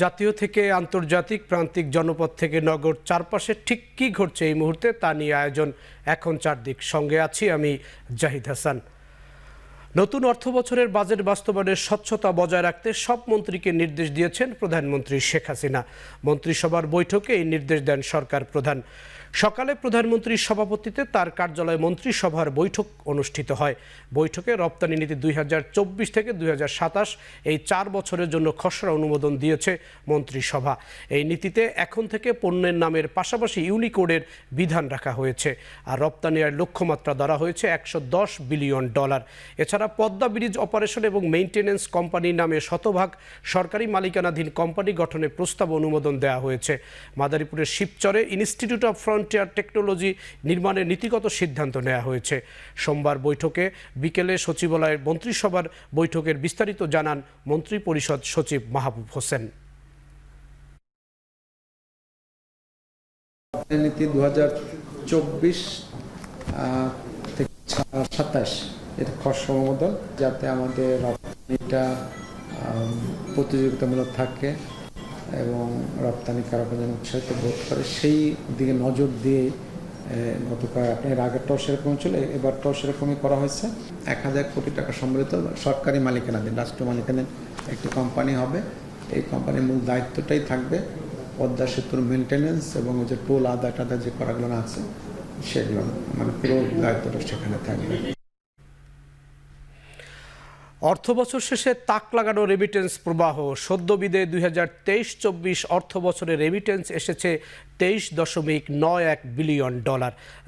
জাতীয় থেকে আন্তর্জাতিক, প্রান্তিক, জনপদ থেকে নগর, চারপাশে ঠিক কী ঘটছে এই মুহূর্তে তা নিয়ে আয়োজন এখন চারদিক। সঙ্গে আছি আমি জাহিদ হাসান। নতুন অর্থবছরের বাজেট বাস্তবায়নের স্বচ্ছতা বজায় রাখতে সব মন্ত্রীকে নির্দেশ দিয়েছেন প্রধানমন্ত্রী শেখ হাসিনা। মন্ত্রিসভার বৈঠকে এই নির্দেশ দেন সরকার প্রধান। সকালে প্রধানমন্ত্রীর সভাপতিত্বে তার কার্যালয়ে মন্ত্রিসভার বৈঠক অনুষ্ঠিত হয়। বৈঠকে রপ্তানি নীতি 2024 থেকে 2027 এই 4 বছরের জন্য খসড়া অনুমোদন দিয়েছে মন্ত্রিসভা। এই নীতিতে এখন থেকে পণ্যের নামের পাশাপাশি ইউনিকোডের বিধান রাখা হয়েছে। আর রপ্তানি আয়ের লক্ষ্যমাত্রা ধরা হয়েছে $110 বিলিয়ন। এছাড়া পদ্মা ব্রিজ অপারেশন এবং মেইনটেনেন্স কোম্পানির নামে শতভাগ সরকারি মালিকানাধীন কোম্পানি গঠনের প্রস্তাব অনুমোদন দেওয়া হয়েছে। মাদারীপুরের শিবচরে ইনস্টিটিউট অফ ফ্রন্টিয়ার টেকনোলজি নির্মাণের নীতিগত সিদ্ধান্ত নেওয়া হয়েছে। সোমবার বৈঠকে বিকেলে সচিবালয়ের মন্ত্রিসভার বৈঠকের বিস্তারিত জানান মন্ত্রিপরিষদ সচিব মাহবুব হোসেন। নীতি 2024 থেকে 27 এর খসড়া অনুমোদন, যাতে আমাদের রপ্তানিটা প্রতিযোগিতামূলক থাকে এবং রপ্তানিকারক যেন উৎসাহিত বোধ করে, সেই দিকে নজর দিয়ে গতকাল এর আগেরটাও সেরকম ছিল, এবারটাও সেরকমই করা হয়েছে। 1000 কোটি টাকা সম্বলিত সরকারি মালিকানাধীন, রাষ্ট্র মালিকানাধীন একটি কোম্পানি হবে। এই কোম্পানির মূল দায়িত্বটাই থাকবে পদ্মা সেতুর মেনটেন্যান্স এবং ওই যে টোল আদা টাদা যে করাগুলো আছে সেগুলো, মানে পুরো দায়িত্বটা সেখানে থাকবে। অর্থবছর শেষে তাক লাগানো রেমিটেন্স প্রবাহ। সদ্যবিদে 2023-24 অর্থ বছরে রেমিটেন্স এসেছে $23.91 বিলিয়ন,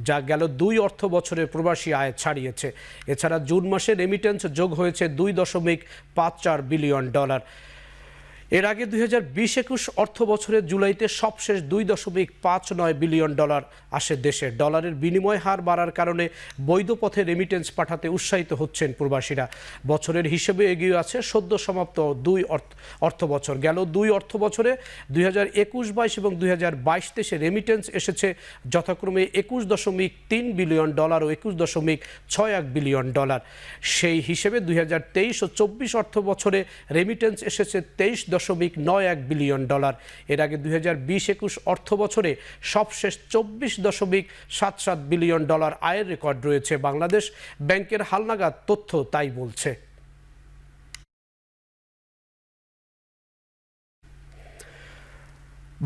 যা গেল 2 অর্থ বছরে প্রবাসী আয় ছাড়িয়েছে। এছাড়া জুন মাসে রেমিটেন্স যোগ হয়েছে $2.54 বিলিয়ন। এর আগে 2020-21 অর্থ বছরের জুলাইতে সবশেষ $2.59 বিলিয়ন আসে দেশে। ডলারের বিনিময় হার বাড়ার কারণে বৈধ পথে রেমিটেন্স পাঠাতে উৎসাহিত হচ্ছেন প্রবাসীরা। বছরের হিসেবে এগিয়ে আছে সদ্য সমাপ্ত 2 অর্থ বছর। গেল 2 অর্থ বছরে 2021-22 এবং 2022-23 রেমিটেন্স এসেছে যথাক্রমে $21.3 বিলিয়ন ও $21.61 বিলিয়ন। সেই হিসেবে 2023 ও 24 অর্থ বছরে রেমিটেন্স এসেছে $23.91 বিলিয়ন। এর আগে 2020-21 অর্থ বছরে সবশেষ $24.77 বিলিয়ন আয়ের রেকর্ড রয়েছে বাংলাদেশ ব্যাংকের হালনাগাদ তথ্য তাই বলছে।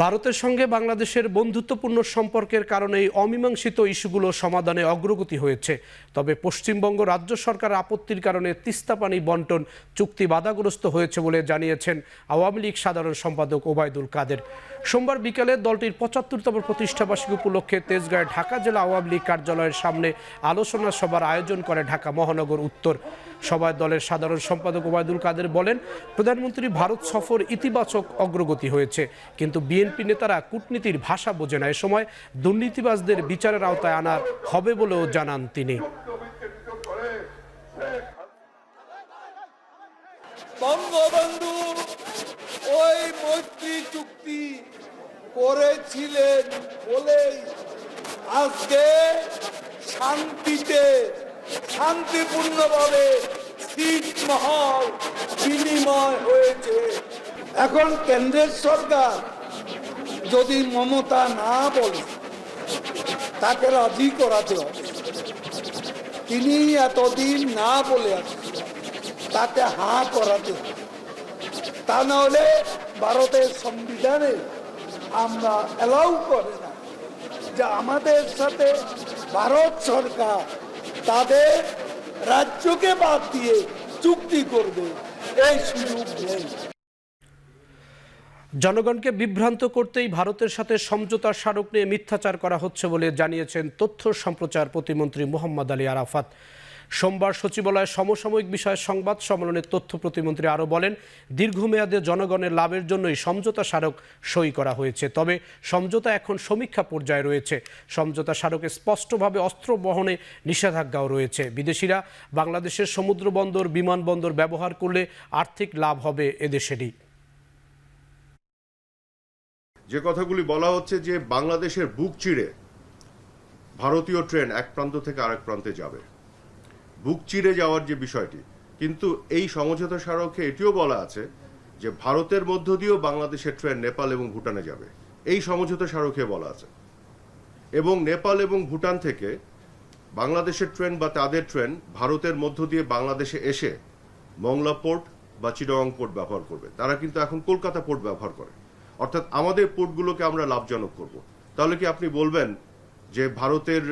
ভারতের সঙ্গে বাংলাদেশের বন্ধুত্বপূর্ণ সম্পর্কের কারণেই অমীমাংসিত ইস্যুগুলো সমাধানে অগ্রগতি হয়েছে। তবে পশ্চিমবঙ্গ রাজ্য সরকার আপত্তির কারণে তিস্তা পানি বন্টন চুক্তি বাধাগ্রস্ত হয়েছে বলে জানিয়েছেন আওয়ামী লীগ সাধারণ সম্পাদক ওবায়দুল কাদের। সোমবার বিকেলে দলটির 75তম প্রতিষ্ঠাবার্ষিকী উপলক্ষে তেজগাঁয়ে ঢাকা জেলা আওয়ামী লীগ কার্যালয়ের সামনে আলোচনা সভার আয়োজন করে ঢাকা মহানগর উত্তর। সভায় দলের সাধারণ সম্পাদক ওবায়দুল কাদের বলেন, প্রধানমন্ত্রী ভারত সফর ইতিবাচক অগ্রগতি হয়েছে, কিন্তু বিএনপি নেতারা কূটনীতির ভাষা বোঝে না। এ সময় দুর্নীতিবাজদের বিচারের আওতায় আনা হবে বলেও জানান তিনি। বঙ্গবন্ধু ওই মৈত্রী চুক্তি করেছিলেন বলেই আজকে শান্তিপূর্ণভাবে ছিটমহল বিনিময় হয়েছে। এখন কেন্দ্রের সরকার যদি মমতা না বলে, তাকে রাজি করাতে হবে। তিনি এতদিন না বলে আসছেন, তাকে হাঁ করাতে হবে। তা নাহলে ভারতের সংবিধানে আমরা অ্যালাউ করে না যে আমাদের সাথে ভারত সরকার তাদের রাজ্যকে বাদ দিয়ে চুক্তি করবে, এই সুযোগ নেই। জনগণকে বিভ্রান্ত করতেই ভারতের সাথে সমঝোতা স্মারক নিয়ে মিথ্যাচার করা হচ্ছে বলে জানিয়েছেন তথ্য সম্প্রচার প্রতিমন্ত্রী মোহাম্মদ আলী আরাফাত। সোমবার সচিবালয়ে সমসাময়িক বিষয়ে সংবাদ সম্মেলনে তথ্য প্রতিমন্ত্রী আরও বলেন, দীর্ঘমেয়াদে জনগণের লাভের জন্যই সমঝোতা স্মারক সই করা হয়েছে। তবে সমঝোতা এখন সমীক্ষা পর্যায়ে রয়েছে। সমঝোতা স্মারকে স্পষ্টভাবে অস্ত্র বহনে নিষেধাজ্ঞাও রয়েছে। বিদেশিরা বাংলাদেশের সমুদ্র বন্দর, বিমানবন্দর ব্যবহার করলে আর্থিক লাভ হবে এদেশেরই। যে কথাগুলি বলা হচ্ছে যে বাংলাদেশের বুক চিরে ভারতীয় ট্রেন এক প্রান্ত থেকে আরেক প্রান্তে যাবে, বুক চিরে যাওয়ার যে বিষয়টি, কিন্তু এই সমঝোতা স্মারকে এটিও বলা আছে যে ভারতের মধ্য দিয়েও বাংলাদেশের ট্রেন নেপাল এবং ভুটানে যাবে, এই সমঝোতা স্মারকে বলা আছে। এবং নেপাল এবং ভুটান থেকে বাংলাদেশের ট্রেন বা তাদের ট্রেন ভারতের মধ্য দিয়ে বাংলাদেশে এসে মংলা পোর্ট বা চিটাগং পোর্ট ব্যবহার করবে। তারা কিন্তু এখন কলকাতা পোর্ট ব্যবহার করে, অর্থাৎ আমাদের পোর্টগুলোকে আমরা লাভজনক করব। তাহলে কি আপনি বলবেন যে ভারতের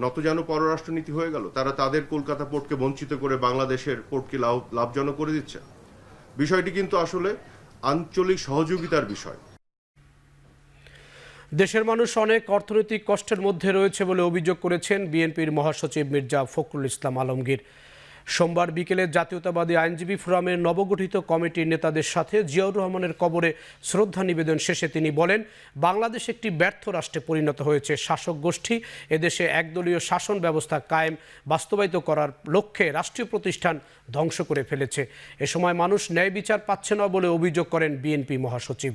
নতজানু পররাষ্ট্রনীতি হয়ে গেল? তারা তাদের কলকাতা পোর্টকে বঞ্চিত করে বাংলাদেশের পোর্টকে লাভজনক করে দিচ্ছে। বিষয়টি কিন্তু আসলে আঞ্চলিক সহযোগিতার বিষয়। দেশের মানুষ অনেক অর্থনৈতিক কষ্টের মধ্যে রয়েছে বলে অভিযোগ করেছেন বিএনপির মহাসচিব মির্জা ফখরুল ইসলাম আলমগীর। সোমবার বিকেলে জাতীয়তাবাদী আইনজীবী ফোরামের নবগঠিত কমিটির নেতাদের সাথে জিয়াউর রহমানের কবরে শ্রদ্ধা নিবেদন শেষে তিনি বলেন, বাংলাদেশ একটি ব্যর্থ রাষ্ট্রে পরিণত হয়েছে। শাসক গোষ্ঠী এদেশে একদলীয় শাসন ব্যবস্থা কায়েম বাস্তবায়িত করার লক্ষ্যে রাষ্ট্রীয় প্রতিষ্ঠান ধ্বংস করে ফেলেছে। এ সময় মানুষ ন্যায় বিচার পাচ্ছে না বলে অভিযোগ করেন বিএনপি মহাসচিব।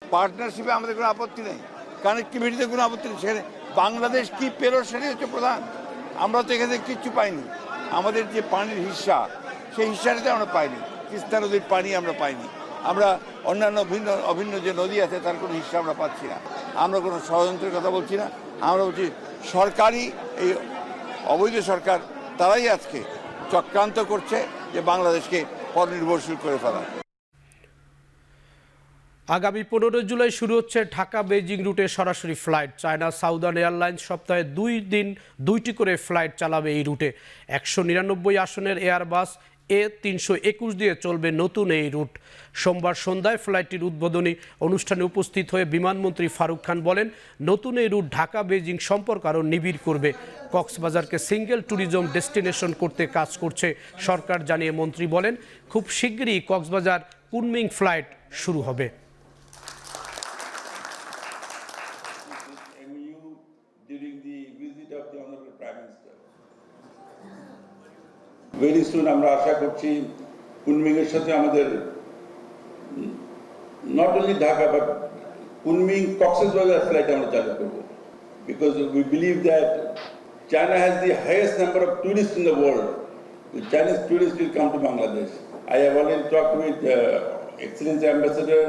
পার্টনারশিপে আমাদের কোনো আপত্তি নেই, কানেক্টিভিটিতে কোনো আপত্তি নেই। সেখানে বাংলাদেশ কি পেল সেটাই হচ্ছে প্রধান। আমরা তো এখানে কিচ্ছু পাইনি। আমাদের যে পানির হিস্সা, সেই হিস্সাটাতে আমরা পাইনি। তিস্তা নদীর পানি আমরা পাইনি। আমরা অন্যান্য অভিন্ন যে নদী আছে তার কোনো হিস্সা আমরা পাচ্ছি না। আমরা কোনো ষড়যন্ত্রের কথা বলছি না। আমরা বলছি সরকারি এই অবৈধ সরকার তারাই আজকে চক্রান্ত করছে যে বাংলাদেশকে পরনির্ভরশীল করে ফেলা। আগামী 15 জুলাই শুরু হচ্ছে ঢাকা বেইজিং রুটে সরাসরি ফ্লাইট। চায়না সাউদার্ন এয়ারলাইন্স সপ্তাহে 2 দিন 2টি করে ফ্লাইট চালাবে এই রুটে। 199 আসনের এয়ারবাস A321 দিয়ে চলবে নতুন এই রুট। সোমবার সন্ধ্যায় ফ্লাইটটির উদ্বোধনী অনুষ্ঠানে উপস্থিত হয়ে বিমানমন্ত্রী ফারুক খান বলেন, নতুন এই রুট ঢাকা বেইজিং সম্পর্ক আরও নিবিড় করবে। কক্সবাজারকে সিঙ্গেল ট্যুরিজম ডেস্টিনেশন করতে কাজ করছে সরকার জানিয়ে মন্ত্রী বলেন, খুব শিগগিরই কক্সবাজার কুনমিং ফ্লাইট শুরু হবে। ভেরি সুন আমরা আশা করছি কুনমিংয়ের সাথে আমাদের not only Dhaka but Kunming Cox's Bazar flight আমরা চালু করব, because we believe that China has the highest number of tourist in the world. Chinese tourist will come to Bangladesh. I have already talked with Excellency Ambassador,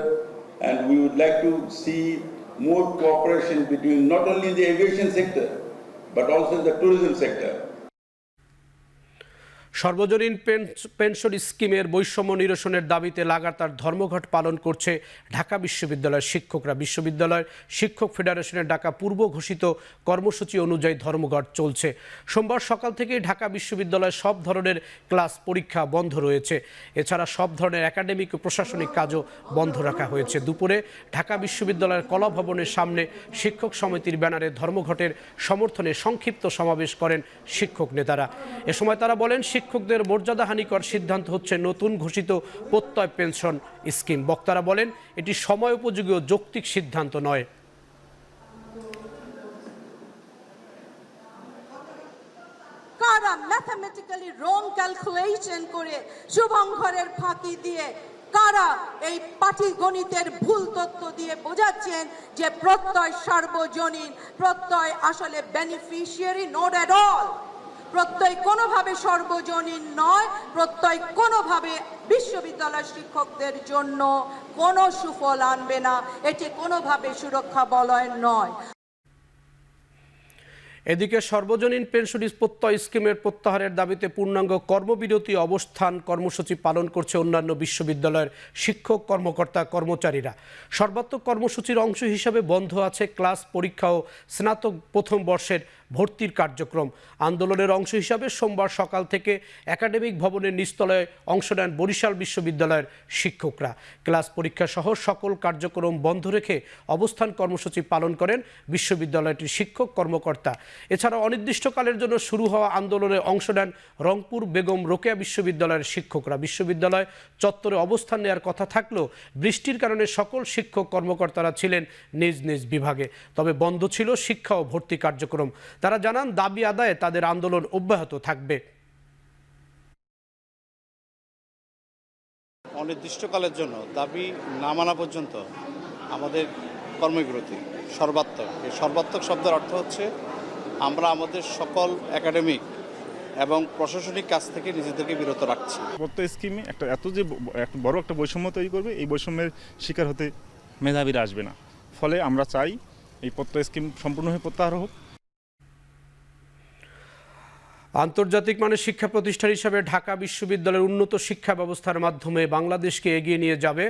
and we would like to see more cooperation between not only the aviation sector but also in the tourism sector. সর্বজনীন pension স্কিমের বৈষম্য নিরসনের দাবিতে লাগাতার ধর্মঘট পালন করছে ঢাকা বিশ্ববিদ্যালয়ের শিক্ষকরা। বিশ্ববিদ্যালয়ের শিক্ষক ফেডারেশনের ডাকা পূর্ব ঘোষিত কর্মসূচি অনুযায়ী ধর্মঘট চলছে। সোমবার সকাল থেকেই ঢাকা বিশ্ববিদ্যালয়ে সব ধরনের ক্লাস পরীক্ষা বন্ধ রয়েছে। এছাড়া সব ধরনের একাডেমিক ও প্রশাসনিক কাজও বন্ধ রাখা হয়েছে। দুপুরে ঢাকা বিশ্ববিদ্যালয়ের কলা ভবনের সামনে শিক্ষক সমিতির ব্যানারে ধর্মঘটের সমর্থনে সংক্ষিপ্ত সমাবেশ করেন শিক্ষক নেতারা। এ সময় তারা বলেন, শিক্ষকদের মর্যাদাহানিকর সিদ্ধান্ত হচ্ছে নতুন ঘোষিত প্রত্যয় পেনশন স্কিম। বক্তারা বলেন, এটি সময় উপযোগী ও যৌক্তিক সিদ্ধান্ত নয়। কারা ম্যাথমেটিক্যালি রং ক্যালকুলেশন করে শুভঙ্করের ফাঁকি দিয়ে কারা এই পাটিগণিতের ভুল তথ্য দিয়ে বোঝাচ্ছেন যে প্রত্যয় সার্বজনীন, প্রত্যয় আসলে বেনিফিশিয়ারি নট অ্যাট অল। প্রত্যয় কোনোভাবে সর্বজনীন নয়, প্রত্যয় কোনোভাবে বিশ্ববিদ্যালয় শিক্ষকদের জন্য কোনো সুফল আনবে না, এটি কোনোভাবে সুরক্ষা বলয় নয়। এদিকে সর্বজনীন পেনশন প্রত্যয় স্কিমের প্রত্যাহারের দাবিতে পূর্ণাঙ্গ কর্মবিরতি অবস্থান কর্মসূচি পালন করছে অন্যান্য বিশ্ববিদ্যালয়ের শিক্ষক কর্মকর্তা কর্মচারীরা। সর্বাত্মক কর্মসূচির অংশ হিসাবে বন্ধ আছে ক্লাস, পরীক্ষা ও স্নাতক প্রথম বর্ষের ভর্তির কার্যক্রম। আন্দোলনের অংশ হিসাবে সোমবার সকাল থেকে একাডেমিক ভবনের নিচতলায় অংশ নেন বরিশাল বিশ্ববিদ্যালয়ের শিক্ষকরা। ক্লাস পরীক্ষা সহ সকল কার্যক্রম বন্ধ রেখে অবস্থান কর্মসূচি পালন করেন বিশ্ববিদ্যালয়টির শিক্ষক কর্মকর্তা। এছাড়া অনির্দিষ্টকালের জন্য শুরু হওয়া আন্দোলনে অংশ নেন রংপুর বেগম রোকেয়া বিশ্ববিদ্যালয়ের শিক্ষকরা। বিশ্ববিদ্যালয় চত্বরে অবস্থান নেওয়ার কথা থাকলেও বৃষ্টির কারণে সকল শিক্ষক কর্মকর্তারা ছিলেন নিজ নিজ বিভাগে। তবে বন্ধ ছিল শিক্ষা ও ভর্তি কার্যক্রম। তারা জানান, দাবি আদায়ে তাদের আন্দোলন অব্যাহত থাকবে। অনির্দিষ্টকালের জন্য দাবি না মানা পর্যন্ত আমাদের কর্মবিরতি সর্বাত্মক। এই সর্বাত্মক শব্দের অর্থ হচ্ছে আমরা আমাদের সকল একাডেমিক এবং প্রশাসনিক কাজ থেকে নিজেদেরকে বিরত রাখছি। প্রত্যেক স্কিমে এত বড় একটা বৈষম্য তৈরি করবে, এই বৈষম্যের শিকার হতে মেধাবীরা আসবে না। ফলে আমরা চাই এই প্রত্যেক স্কিম সম্পূর্ণভাবে প্রত্যাহার হোক। আন্তর্জাতিক মানের শিক্ষা প্রতিষ্ঠান হিসাবে ঢাকা বিশ্ববিদ্যালয়ের উন্নত শিক্ষা ব্যবস্থার মাধ্যমে বাংলাদেশকে এগিয়ে নিয়ে যাবে।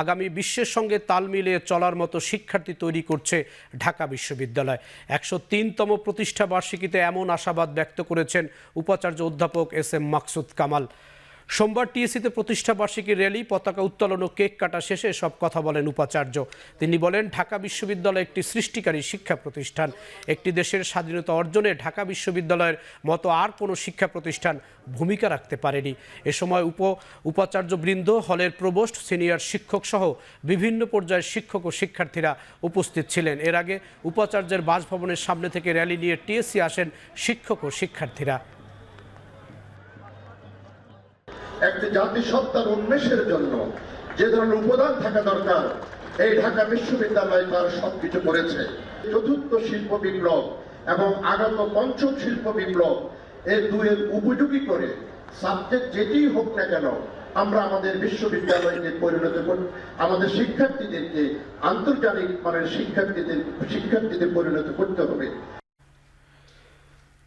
আগামী বিশ্বের সঙ্গে তাল মিলিয়ে চলার মতো শিক্ষার্থী তৈরি করছে ঢাকা বিশ্ববিদ্যালয়। 103তম প্রতিষ্ঠা বার্ষিকীতে এমন আশাবাদ ব্যক্ত করেছেন উপাচার্য অধ্যাপক SM মাকসুদ কামাল। সোমবার টিএসসিতে প্রতিষ্ঠা বার্ষিকীর র্যালি, পতাকা উত্তোলন ও কেক কাটা শেষে সব কথা বলেন উপাচার্য। তিনি বলেন, ঢাকা বিশ্ববিদ্যালয় একটি সৃষ্টিকারী শিক্ষা প্রতিষ্ঠান। একটি দেশের স্বাধীনতা অর্জনে ঢাকা বিশ্ববিদ্যালয়ের মতো আর কোনো শিক্ষা প্রতিষ্ঠান ভূমিকা রাখতে পারেনি। এ সময় উপাচার্যবৃন্দ, হলের প্রভোস্ট, সিনিয়র শিক্ষক সহ বিভিন্ন পর্যায়ের শিক্ষক ও শিক্ষার্থীরা উপস্থিত ছিলেন। এর আগে উপাচার্যের বাসভবনের সামনে থেকে র্যালি নিয়ে টিএসসি আসেন শিক্ষক ও শিক্ষার্থীরা। একটি জাতিসত্তার উন্মেষের জন্য যে ধরনের উপাদান থাকা দরকার, এই ঢাকা বিশ্ববিদ্যালয় তার সবকিছু করেছে। চতুর্থ শিল্প বিপ্লব এবং আগত পঞ্চম শিল্প বিপ্লব, এই দুয়ের উপযোগী করে সাবজেক্ট যেটি হোক না কেন, আমরা আমাদের বিশ্ববিদ্যালয়কে পরিণত করি, আমাদের শিক্ষার্থীদেরকে আন্তর্জাতিক মানের শিক্ষার্থীদের পরিণত করতে হবে।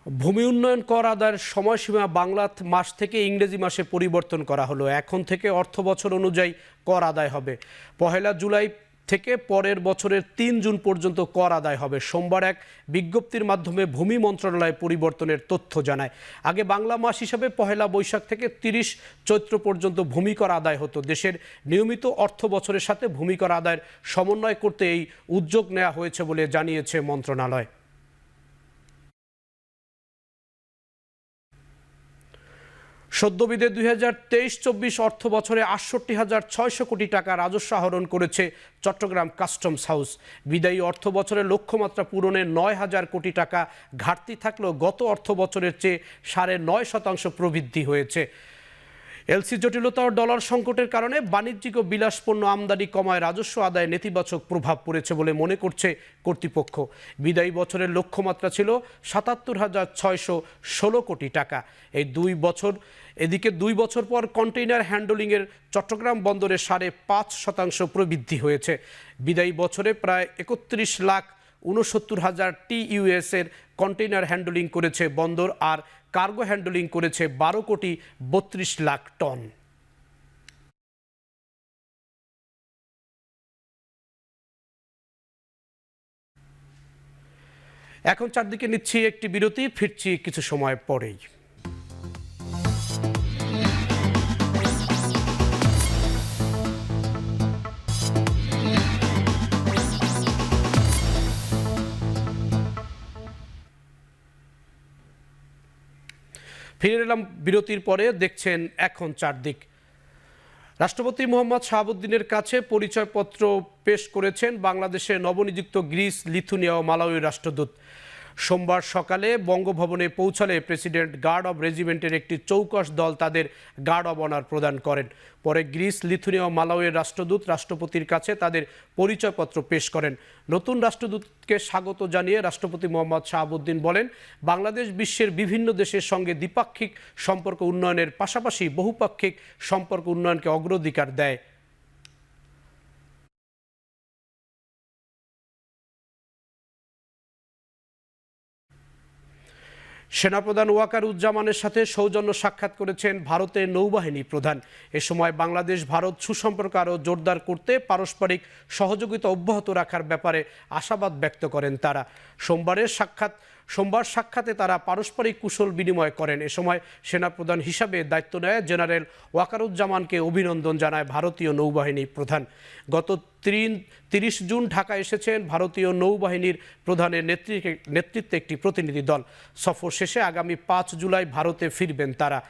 ভূমি উন্নয়ন কর আদায়ের সময়সীমা বাংলা মাস থেকে ইংরেজি মাসে পরিবর্তন করা হলো। এখন থেকে অর্থ বছর অনুযায়ী কর আদায় হবে। 1 জুলাই থেকে পরের বছরের 3 জুন পর্যন্ত কর আদায় হবে। সোমবার এক বিজ্ঞপ্তির মাধ্যমে ভূমি মন্ত্রণালয় পরিবর্তনের তথ্য জানায়। আগে বাংলা মাস হিসাবে 1 বৈশাখ থেকে 30 চৈত্র পর্যন্ত ভূমি কর আদায় হতো। দেশের নিয়মিত অর্থ বছরের সাথে ভূমি কর আদায়ের সমন্বয় করতে এই উদ্যোগ নেওয়া হয়েছে বলে জানিয়েছে মন্ত্রণালয়। সদ্যবিদে 2023-24 অর্থ বছরে 68,600 কোটি টাকা রাজস্ব আহরণ করেছে চট্টগ্রাম কাস্টমস হাউস। বিদায়ী অর্থ বছরের লক্ষ্যমাত্রা পূরণে 9,000 কোটি টাকা ঘাটতি থাকলেও গত অর্থ বছরের চেয়ে 9.5% প্রবৃদ্ধি হয়েছে। এলসি জটিলতা ও ডলার সংকটের কারণে বাণিজ্যিক ও বিলাসপণ্য আমদানি কমায় রাজস্ব আদায়ে নেতিবাচক প্রভাব পড়েছে বলে মনে করছে কর্তৃপক্ষ। বিদায়ী বছরের লক্ষ্যমাত্রা ছিল 77,616 কোটি টাকা। এদিকে 2 বছর পর কন্টেইনার হ্যান্ডলিংয়ের চট্টগ্রাম বন্দরে 5.5% প্রবৃদ্ধি হয়েছে। বিদায়ী বছরে প্রায় 31,69,000 TEUS এর কন্টেইনার হ্যান্ডলিং করেছে বন্দর, আর কার্গো হ্যান্ডলিং করেছে 12,32,00,000 টন। এখন চারদিকে নিচ্ছি একটি বিরতি, ফিরছি কিছু সময় পরেই। ফিরে এলাম বিরতির পরে। দেখছেন এখন চারদিক। রাষ্ট্রপতি মোহাম্মদ শাহাবুদ্দিনের কাছে পরিচয়পত্র পেশ করেছেন বাংলাদেশের নবনিযুক্ত গ্রিস, লিথুনিয়া ও মালাউইর রাষ্ট্রদূত। সোমবার সকালে বঙ্গভবনে পৌঁছালে প্রেসিডেন্ট গার্ড অব রেজিমেন্টের একটি চৌকস দল তাদের গার্ড অব অনার প্রদান করেন। পরে গ্রিস, লিথুনিয়া ও মালাউইয়ের রাষ্ট্রদূত রাষ্ট্রপতির কাছে তাদের পরিচয়পত্র পেশ করেন। নতুন রাষ্ট্রদূতকে স্বাগত জানিয়ে রাষ্ট্রপতি মোহাম্মদ শাহাবুদ্দিন বলেন, বাংলাদেশ বিশ্বের বিভিন্ন দেশের সঙ্গে দ্বিপাক্ষিক সম্পর্ক উন্নয়নের পাশাপাশি বহুপাক্ষিক সম্পর্ক উন্নয়নকে অগ্রাধিকার দেয়। সেনাপ্রধান ওয়াকারুজ্জামানের সাথে সৌজন্য সাক্ষাৎ করেছেন ভারতের নৌবাহিনী প্রধান। এ সময় বাংলাদেশ ভারত সুসম্পর্ক আরও জোরদার করতে পারস্পরিক সহযোগিতা অব্যাহত রাখার ব্যাপারে আশাবাদ ব্যক্ত করেন তারা। সোমবার সাক্ষাতে তারা পারস্পরিক কুশল বিনিময় করেন। এ সময় সেনাপ্রধান হিসাবে দায়িত্ব নেয় জেনারেল ওয়াকারুজ্জামানকে অভিনন্দন জানায় ভারতীয় নৌবাহিনী প্রধান। গত 30 জুন ঢাকা এসেছেন ভারতীয় নৌবাহিনীর প্রধানের নেতৃত্বে একটি প্রতিনিধি দল। সফর শেষে আগামী 5 জুলাই ভারতে ফিরবেন তারা।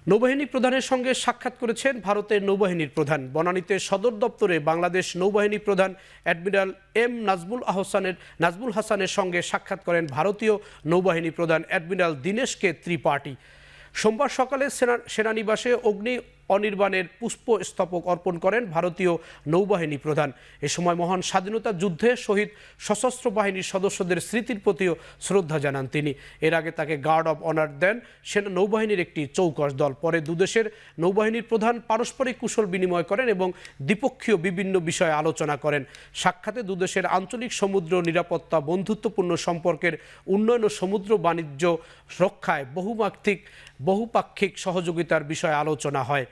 নৌবাহিনী প্রধানের সঙ্গে সাক্ষাৎ করেছেন ভারতের নৌবাহিনীর প্রধান। বনানীতে সদর দপ্তরে বাংলাদেশ নৌবাহিনী প্রধান অ্যাডমিরাল M নাজমুল হাসানের সঙ্গে সাক্ষাৎ করেন ভারতীয় নৌবাহিনী প্রধান অ্যাডমিরাল দীনেশ কে ত্রিপাঠী। সোমবার সকালে সেনানিবাসে অগ্নি অনির্বাণের পুষ্পস্তবক অর্পণ করেন ভারতীয় নৌবাহিনী প্রধান। এ সময় মহান স্বাধীনতা যুদ্ধে শহীদ সশস্ত্র বাহিনীর সদস্যদের স্মৃতির প্রতিও শ্রদ্ধা জানান তিনি। এর আগে তাকে গার্ড অব অনার দেন সেনা নৌবাহিনীর একটি চৌকস দল। পরে দুদেশের নৌবাহিনীর প্রধান পারস্পরিক কুশল বিনিময় করেন এবং দ্বিপক্ষীয় বিভিন্ন বিষয়ে আলোচনা করেন। সাক্ষাতে দুদেশের আঞ্চলিক সমুদ্র নিরাপত্তা, বন্ধুত্বপূর্ণ সম্পর্কের উন্নয়ন ও সমুদ্র বাণিজ্য রক্ষায় বহুপাক্ষিক সহযোগিতার বিষয়ে আলোচনা হয়।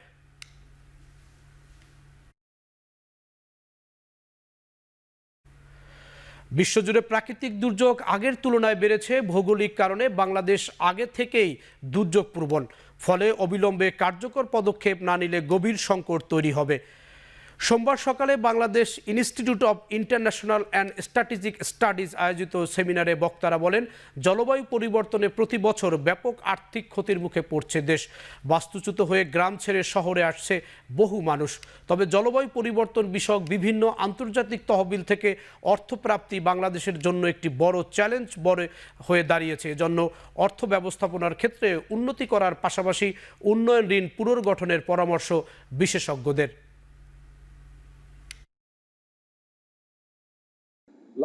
বিশ্বজুড়ে প্রাকৃতিক দুর্যোগ আগের তুলনায় বেড়েছে। ভৌগোলিক কারণে বাংলাদেশ আগে থেকেই দুর্যোগ প্রবণ, ফলে অবিলম্বে কার্যকর পদক্ষেপ না নিলে গভীর সংকট তৈরি হবে। সোমবার সকালে Bangladesh institute of international and strategic studies আয়োজিত সেমিনারে বক্তারা বলেন, জলবায়ু পরিবর্তনে প্রতি বছর ব্যাপক আর্থিক ক্ষতির মুখে পড়ছে দেশ। বাস্তুচ্যুত হয়ে গ্রাম ছেড়ে শহরে আসছে বহু মানুষ। তবে জলবায়ু পরিবর্তন বিষয়ক বিভিন্ন আন্তর্জাতিক তহবিল থেকে অর্থপ্রাপ্তি বাংলাদেশের জন্য একটি বড় চ্যালেঞ্জ হয়ে দাঁড়িয়েছে। এজন্য অর্থ ব্যবস্থাপনার ক্ষেত্রে উন্নতি করার পাশাপাশি উন্নয়ন ঋণ পুনর্গঠনের পরামর্শ বিশেষজ্ঞদের।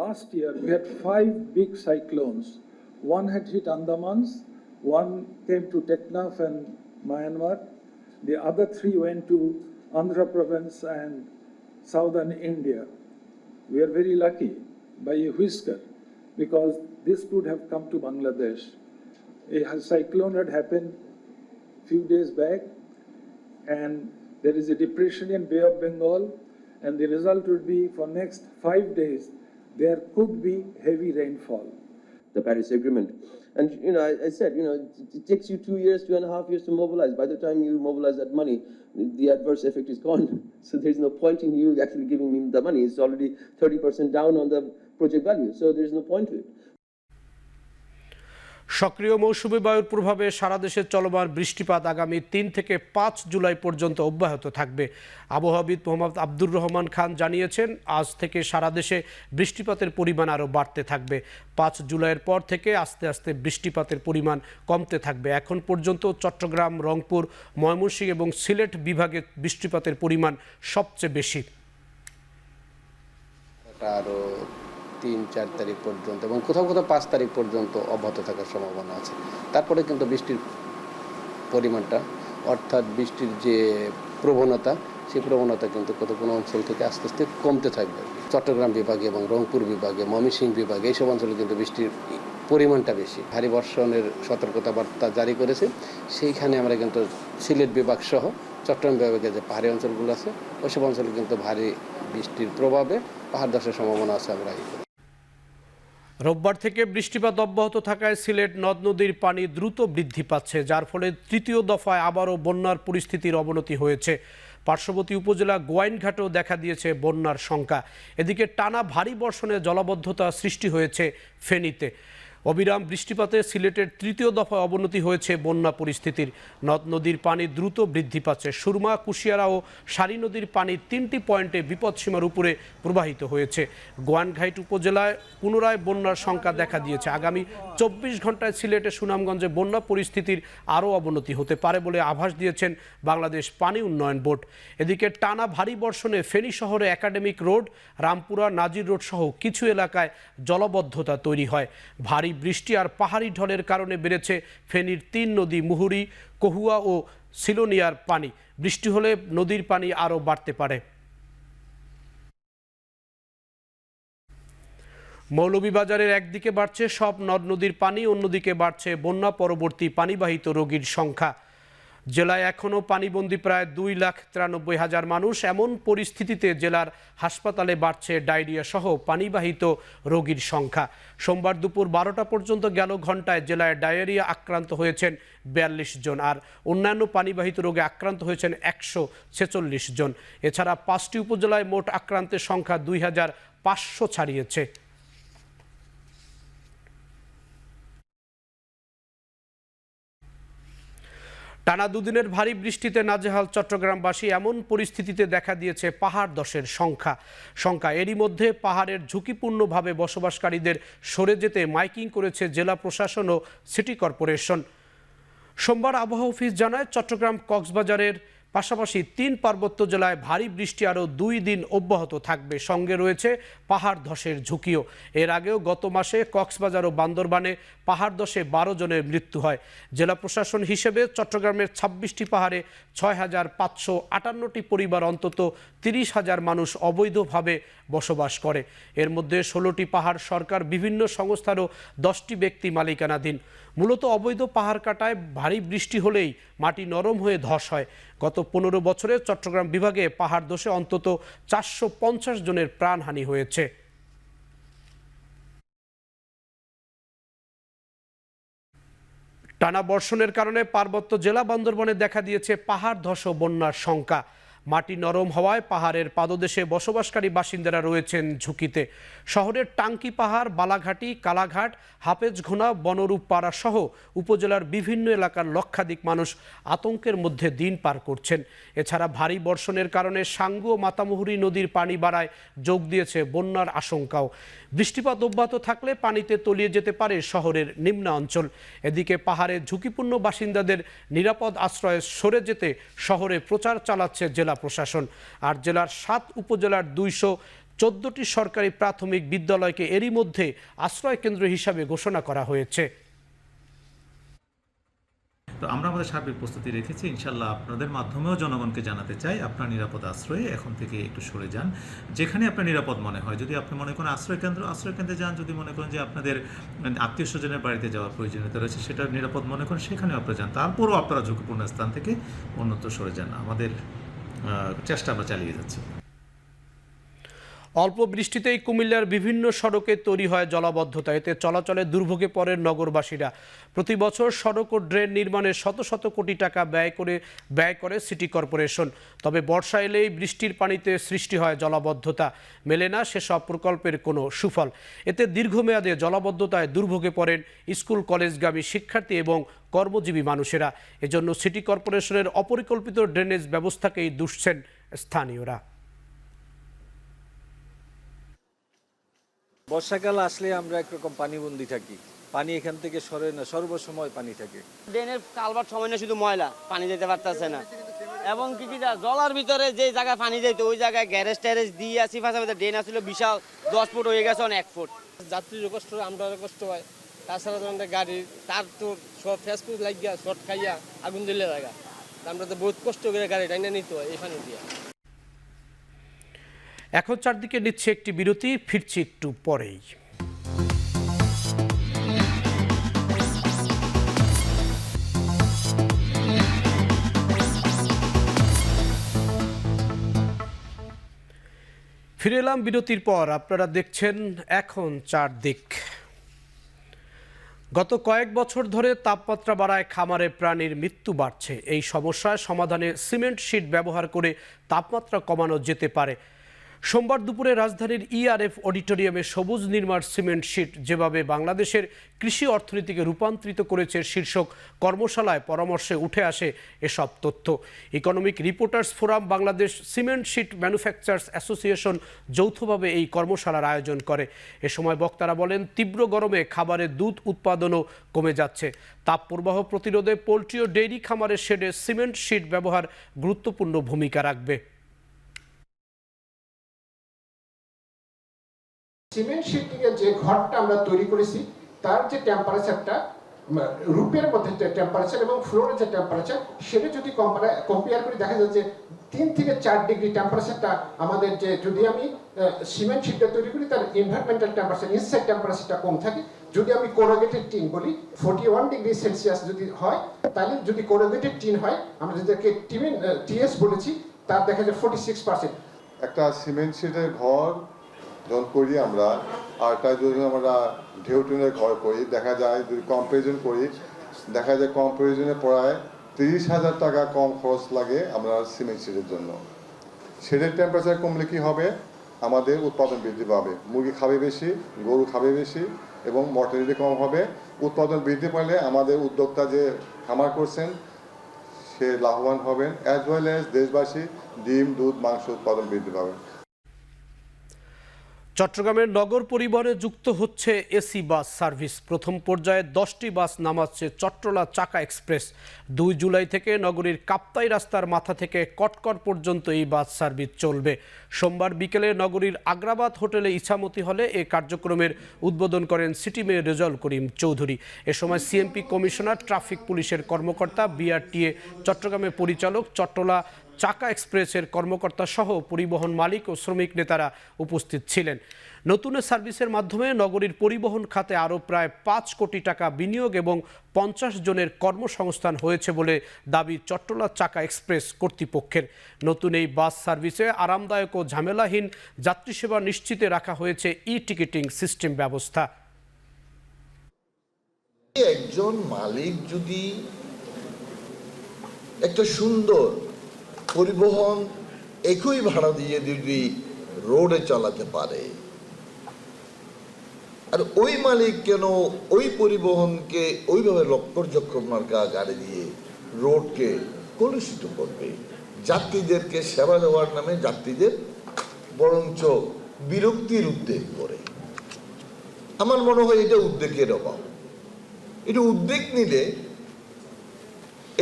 Last year, we had 5 big cyclones. One had hit Andamans, one came to Teknaf and Myanmar, the other 3 went to Andhra Province and southern India. We are very lucky by a whisker because this could have come to Bangladesh. A cyclone had happened few days back and there is a depression in Bay of Bengal, and the result would be for next 5 days there could be heavy rainfall. The Paris Agreement. And, I said, it takes you 2 years, 2.5 years to mobilize. By the time you mobilize that money, the adverse effect is gone. So there's no point in you actually giving me the money. It's already 30% down on the project value. So there's no point to it. সক্রিয় মৌসুমী বায়ুর প্রভাবে সারা দেশে চলমান বৃষ্টিপাত আগামী 3 থেকে 5 জুলাই পর্যন্ত অব্যাহত থাকবে। আবহাওয়াবিদ মোহাম্মদ আব্দুর রহমান খান জানিয়েছেন, আজ থেকে সারা দেশে বৃষ্টিপাতের পরিমাণ আরও বাড়তে থাকবে। 5 জুলাইয়ের পর থেকে আস্তে আস্তে বৃষ্টিপাতের পরিমাণ কমতে থাকবে। এখন পর্যন্ত চট্টগ্রাম, রংপুর, ময়মনসিংহ এবং সিলেট বিভাগে বৃষ্টিপাতের পরিমাণ সবচেয়ে বেশি। আরও 3-4 তারিখ পর্যন্ত এবং কোথাও কোথাও 5 তারিখ পর্যন্ত অব্যাহত থাকার সম্ভাবনা আছে। তারপরে কিন্তু বৃষ্টির পরিমাণটা, অর্থাৎ বৃষ্টির যে প্রবণতা, সেই প্রবণতা কিন্তু কোনো অঞ্চল থেকে আস্তে আস্তে কমতে থাকবে। চট্টগ্রাম বিভাগে এবং রংপুর বিভাগে, ময়মনসিংহ বিভাগে এইসব অঞ্চলে কিন্তু বৃষ্টির পরিমাণটা বেশি। ভারী বর্ষণের সতর্কতা বার্তা জারি করেছে। সেইখানে আমরা কিন্তু সিলেট বিভাগ সহ চট্টগ্রাম বিভাগে যে পাহাড়ি অঞ্চলগুলো আছে, ওইসব অঞ্চলে কিন্তু ভারী বৃষ্টির প্রভাবে পাহাড় ধসের সম্ভাবনা আছে। আমরা রোববার থেকে বৃষ্টিপাত অব্যাহত থাকায় সিলেট নদ নদীর পানি দ্রুত বৃদ্ধি পাচ্ছে, যার ফলে তৃতীয় দফায় আবারও বন্যার পরিস্থিতির অবনতি হয়েছে। পার্শ্ববর্তী উপজেলা গোয়াইনঘাটেও দেখা দিয়েছে বন্যার শঙ্কা। এদিকে টানা ভারী বর্ষণে জলাবদ্ধতা সৃষ্টি হয়েছে ফেনীতে। অবিরাম বৃষ্টিপাতে সিলেটের তৃতীয় দফায় অবনতি হয়েছে বন্যা পরিস্থিতির। নদ নদীর পানি দ্রুত বৃদ্ধি পাচ্ছে। সুরমা, কুশিয়ারা ও সারি নদীর পানি 3টি পয়েন্টে বিপদসীমার উপরে প্রবাহিত হয়েছে। গোয়াইনঘাট উপজেলায় পুনরায় বন্যার শঙ্কা দেখা দিয়েছে। আগামী 24 ঘন্টায় সিলেটে, সুনামগঞ্জে বন্যা পরিস্থিতির আরও অবনতি হতে পারে বলে আভাস দিয়েছেন বাংলাদেশ পানি উন্নয়ন বোর্ড। এদিকে টানা ভারী বর্ষণে ফেনী শহরে একাডেমিক রোড, রামপুরা, নাজির রোড সহ কিছু এলাকায় জলাবদ্ধতা তৈরি হয়। ভারী বৃষ্টি আর পাহাড়ি ঢলের কারণে বেড়েছে ফেনীর 3 নদী মুহুরী, কহুয়া ও সিলোনিয়ার পানি। বৃষ্টি হলে নদীর পানি আরও বাড়তে পারে। মৌলভীবাজারের একদিকে বাড়ছে সব নদ নদীর পানি, অন্যদিকে বাড়ছে বন্যা পরবর্তী পানিবাহিত রোগীর সংখ্যা। জেলায় এখনও পানিবন্দী প্রায় 2,93,000 মানুষ। এমন পরিস্থিতিতে জেলার হাসপাতালে বাড়ছে ডায়রিয়া সহ পানিবাহিত রোগীর সংখ্যা। সোমবার দুপুর 12টা পর্যন্ত গেল ঘন্টায় জেলায় ডায়রিয়া আক্রান্ত হয়েছেন 42 জন, আর অন্যান্য পানিবাহিত রোগে আক্রান্ত হয়েছেন 146 জন। এছাড়া 5টি উপজেলায় মোট আক্রান্তের সংখ্যা 2,500 ছাড়িয়েছে। টানা দুদিনের ভারী বৃষ্টিতে নাজেহাল চট্টগ্রামবাসী। এমন পরিস্থিতিতে দেখা দিয়েছে পাহাড় ধসের শঙ্কা। এরই মধ্যে পাহাড়ের ঝুঁকিপূর্ণভাবে বসবাসকারীদের সরে যেতে মাইকিং করেছে জেলা প্রশাসন ও সিটি কর্পোরেশন। সোমবার আবহাওয়া অফিস জানায়, চট্টগ্রাম কক্সবাজারের পাশাপাশি 3 পার্বত্য জেলায় ভারী বৃষ্টি আরও 2 দিন অব্যাহত থাকবে। সঙ্গে রয়েছে পাহাড় ধসের ঝুঁকিও। এর আগেও গত মাসে কক্সবাজার ও বান্দরবানে পাহাড় ধসে 12 জনের মৃত্যু হয়। জেলা প্রশাসন হিসেবে চট্টগ্রামের 26টি পাহাড়ে 6,558টি পরিবার অন্তত 30,000 মানুষ অবৈধভাবে বসবাস করে। এর মধ্যে 16টি পাহাড় সরকার, বিভিন্ন সংস্থার ও 10টি ব্যক্তি মালিকানাধীন। মূলত অবৈধ পাহাড় কাটায় ভারী বৃষ্টি হলেই মাটি নরম হয়ে ধস হয়। গত 15 বছরে চট্টগ্রাম বিভাগে পাহাড় ধসে অন্তত 450 জনের প্রাণহানি হয়েছে। টানা বর্ষণের কারণে পার্বত্য জেলা বান্দরবনে দেখা দিয়েছে পাহাড় ধস ও বন্যার শঙ্কা। মাটি নরম হওয়ায় পাহাড়ের পাদদেশে বসবাসকারী বাসিন্দারা রয়েছেন ঝুঁকিতে। শহরের টাঙ্কি পাহাড়, বালাঘাটি, কালাঘাট, হাফেজঘোনা, বনরূপ পাড়া সহ উপজেলার বিভিন্ন এলাকার লক্ষাধিক মানুষ আতঙ্কের মধ্যে দিন পার করছেন। এছাড়া ভারী বর্ষণের কারণে সাঙ্গু ও মাতামুহুরী নদীর পানি বাড়ায় যোগ দিয়েছে বন্যার আশঙ্কাও। বৃষ্টিপাত অব্যাহত থাকলে পানিতে তলিয়ে যেতে পারে শহরের নিম্ন অঞ্চল। এদিকে পাহাড়ে ঝুঁকিপূর্ণ বাসিন্দাদের নিরাপদ আশ্রয়ে সরে যেতে শহরে প্রচার চালাচ্ছে জেলা প্রশাসন। আর জেলার 7 উপজেলার 214টি সরকারি প্রাথমিক বিদ্যালয়কে এরই মধ্যে আশ্রয় কেন্দ্র হিসাবে ঘোষণা করা হয়েছে। তো আমরা আমাদের সার্বিক প্রস্তুতি রেখেছি। ইনশাল্লাহ আপনাদের মাধ্যমেও জনগণকে জানাতে চাই, আপনার নিরাপদ আশ্রয়ে এখন থেকে একটু সরে যান, যেখানে আপনার নিরাপদ মনে হয়। যদি আপনি মনে করেন আশ্রয়কেন্দ্রে যান। যদি মনে করেন যে আপনাদের আত্মীয় স্বজনের বাড়িতে যাওয়ার প্রয়োজনীয়তা রয়েছে, সেটা নিরাপদ মনে করেন, সেখানেও আপনারা যান। তারপরও আপনারা ঝুঁকিপূর্ণ স্থান থেকে অন্যত্র সরে যান। আমাদের চেষ্টা আমরা চালিয়ে যাচ্ছি। অল্প বৃষ্টিতেই কুমিল্লার বিভিন্ন সড়কে তৈরি হয় জলাবদ্ধতা। এতে চলাচলে দুর্ভোগে পড়েন নগরবাসীরা। প্রতি বছর সড়ক ও ড্রেন নির্মাণে শত শত কোটি টাকা ব্যয় করে সিটি কর্পোরেশন। তবে বর্ষা এলেই বৃষ্টির পানিতে সৃষ্টি হয় জলাবদ্ধতা। মেলে না সেসব প্রকল্পের কোনো সুফল। এতে দীর্ঘমেয়াদে জলাবদ্ধতায় দুর্ভোগে পড়েন স্কুল কলেজগামী শিক্ষার্থী এবং কর্মজীবী মানুষেরা। এজন্য সিটি কর্পোরেশনের অপরিকল্পিত ড্রেনেজ ব্যবস্থাকেই দুষছেন স্থানীয়রা। বর্ষাকাল আসলে আমরা একরকম পানিবন্দী থাকি। পানি এখান থেকে সরে না, সর্বসময় পানি থাকে। ড্রেনের কালভার্ট সময় না, শুধু ময়লা, পানি যেতে পারতেছে না। এবং কি জলার ভিতরে যে জায়গায় পানি যেত ওই জায়গায় গ্যারেজ ট্যারেজ দিয়ে আসি, পাশাপাশি ড্রেন আসলে বিশাল 10 ফুট হয়ে গেছে, 1 ফুট। যাত্রীরও কষ্ট হয়, আমরাও কষ্ট হয়। তাছাড়া আমাদের গাড়ির তার তো সব ফেসফুস লাগিয়া শর্ট খাইয়া আগুন দিলে লাগা, আমরা তো বহুত কষ্ট করে গাড়ি টাইনা নিতে হয় এই পানি দিয়ে। এখন চারদিকে নিচ্ছে একটি বিরতি, ফিরছি একটু পরেই। ফিরে এলাম বিরতির পর। আপনারা দেখছেন এখন চারদিক। গত কয়েক বছর ধরে তাপমাত্রা বাড়ায় খামারে প্রাণীর মৃত্যু বাড়ছে। এই সমস্যার সমাধানে সিমেন্ট শিট ব্যবহার করে তাপমাত্রা কমানো যেতে পারে। সোমবার দুপুরে রাজধানীর ইআরএফ অডিটোরিয়ামে সবুজ নির্মাণ সিমেন্ট শিট যেভাবে বাংলাদেশের কৃষি অর্থনীতিকে রূপান্তরিত করেছে শীর্ষক কর্মশালায় পরামর্শে উঠে আসে এসব তথ্য। Economic reporters forum, Bangladesh cement sheet manufacturers association যৌথভাবে এই কর্মশালার আয়োজন করে। এ সময় বক্তারা বলেন, তীব্র গরমে খাবারের দুধ উৎপাদনও কমে যাচ্ছে। তাপ প্রবাহ প্রতিরোধে পোল্ট্রি ও ডেইরি খামারের শেডে সিমেন্ট শিট ব্যবহার গুরুত্বপূর্ণ ভূমিকা রাখবে। সিমেন্ট শিটিংয়ের যে ঘরটা আমরা তৈরি করেছি তার যে টেম্পারেচারটা, রূপের মধ্যে টেম্পারেচার এবং ফ্লোরের যে টেম্পারেচার, সেটা যদি কম্পেয়ার করে দেখা যায় যে 3 থেকে 4 ডিগ্রি টেম্পারেচারটা আমাদের, যে যদি আমি সিমেন্ট শিটটা তৈরি করি তার এনভায়রনমেন্টাল টেম্পারেচার, ইনসাইড টেম্পারেচারটা কম থাকে। যদি আমি কোরুগেটেড টিন বলি 41 ডিগ্রি সেলসিয়াস যদি হয়, তাহলে যদি কোরুগেটেড টিন হয়, আমরা যেটাকে টিএস বলেছি, তার দেখা যায় 46%। একটা সিমেন্ট শিটের ঘর যখন করি আমরা, আর তাই যদি আমরা ঢেউটুনের ঘর করি, দেখা যায় যদি কম্পারিজন করি, দেখা যায় কম্পারিজনে প্রায় 30,000 টাকা কম খরচ লাগে আমরা সিমেন্ট শিটের জন্য। শেডের টেম্পারেচার কমলে কি হবে, আমাদের উৎপাদন বৃদ্ধি পাবে, মুরগি খাবে বেশি, গরু খাবে বেশি এবং মর্টালিটি কম হবে। উৎপাদন বৃদ্ধি পেলে আমাদের উদ্যোক্তা যে খামার করছেন সে লাভবান হবেন, অ্যাজ ওয়েল অ্যাজ দেশবাসী ডিম, দুধ, মাংস উৎপাদন বৃদ্ধি পাবে। চট্টগ্রামের নগর পরিবহনে যুক্ত হচ্ছে এসি বাস সার্ভিস। প্রথম পর্যায়ে 10টি বাস নামাচ্ছে চট্টলা চাকা এক্সপ্রেস। 2 জুলাই থেকে নগরীর কাপ্তাই রাস্তার মাথা থেকে কটকর পর্যন্ত এই বাস সার্ভিস চলবে। সোমবার বিকেলে নগরীর আগ্রাবাদ হোটেলে ইছামতি হলে এ কার্যক্রমের উদ্বোধন করেন সিটি মেয়র রেজাউল করিম চৌধুরী। এ সময় সিএমপি কমিশনার, ট্রাফিক পুলিশের কর্মকর্তা, বিআরটিএ চট্টগ্রামের পরিচালক, চট্টলা চাকা এক্সপ্রেসের কর্মকর্তা সহ পরিবহন মালিক ও শ্রমিক নেতারা উপস্থিত ছিলেন। নতুন সার্ভিসের মাধ্যমে নগরীর পরিবহন খাতে আরও প্রায় 5 কোটি টাকা বিনিয়োগ এবং 50 জনের কর্মসংস্থান হয়েছে বলে দাবি চট্টলা চাকা এক্সপ্রেস কর্তৃপক্ষের। নতুন এই বাস সার্ভিসে আরামদায়ক ও ঝামেলাহীন যাত্রী সেবা নিশ্চিতে রাখা হয়েছে ই-টিকিটিং সিস্টেম ব্যবস্থা। একজন মালিক যদি একটা সুন্দর পরিবহন একই ভাড়া দিয়ে যদি রোডে চালাতে পারে, আর ওই মালিক কেন ওই পরিবহনকে ওইভাবে লক্কর মার্কা গাড়ি দিয়ে রোডকে কলুষিত করবে? যাত্রীদেরকে সেবা দেওয়ার নামে যাত্রীদের বরঞ্চ বিরক্তির উদ্বেগ করে। আমার মনে হয় এটা উদ্বেগের অভাব। এটা উদ্বেগ নিলে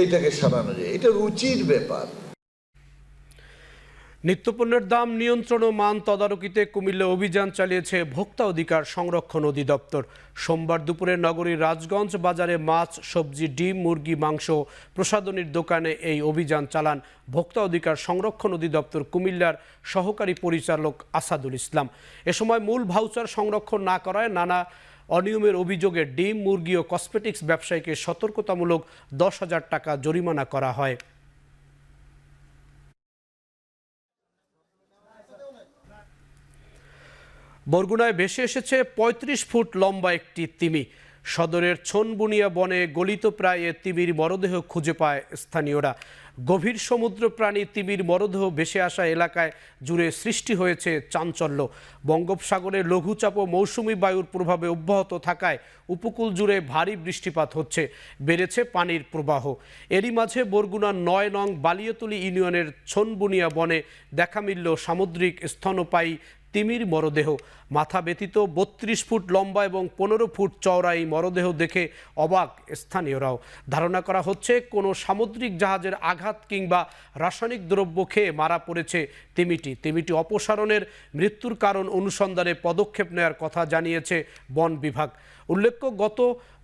এটাকে সারানো যায়, এটা রুচির ব্যাপার। নিত্যপণ্যের দাম নিয়ন্ত্রণ ও মান তদারকিতে কুমিল্লা অভিযান চালিয়েছে ভোক্তা অধিকার সংরক্ষণ অধিদপ্তর। সোমবার দুপুরে নগরীর রাজগঞ্জ বাজারে মাছ, সবজি, ডিম, মুরগি, মাংস প্রসাধনীর দোকানে এই অভিযান চালান ভোক্তা অধিকার সংরক্ষণ অধিদপ্তর কুমিল্লার সহকারী পরিচালক আসাদুল ইসলাম। এ সময় মূল ভাউচার সংরক্ষণ না করায় নানা অনিয়মের অভিযোগে ডিম, মুরগি ও কসমেটিক্স ব্যবসায়ীকে সতর্কতামূলক 10,000 টাকা জরিমানা করা হয়। বরগুনায় ভেসে এসেছে 35 ফুট লম্বা একটি তিমি। সদরের ছনবুনিয়া বনে গলিত প্রায় তিমির মরদেহ খুঁজে পায় স্থানীয়রা। গভীর সমুদ্র প্রাণী তিমির মরদেহ ভেসে আসা এলাকায় জুড়ে সৃষ্টি হয়েছে চাঞ্চল্য। বঙ্গোপসাগরে লঘুচাপ ও মৌসুমি বায়ুর প্রভাবে অব্যাহত থাকায় উপকূল জুড়ে ভারী বৃষ্টিপাত হচ্ছে, বেড়েছে পানির প্রবাহ। এরই মাঝে বরগুনার 9 নং বালিয়াতলী ইউনিয়নের ছনবুনিয়া বনে দেখা মিলল সামুদ্রিক স্তন্যপায়ী তিমির মরদেহ। মাথা ব্যতীত 32 ফুট লম্বা এবং 15 ফুট চওড়া এই মরদেহ দেখে অবাক স্থানীয়রাও। ধারণা করা হচ্ছে কোনো সামুদ্রিক জাহাজের আঘাত কিংবা রাসায়নিক দ্রব্য খেয়ে মারা পড়েছে তিমিটি অপসারণের মৃত্যুর কারণ অনুসন্ধানে পদক্ষেপ নেওয়ার কথা জানিয়েছে বন বিভাগ। উল্লেখ্য, গত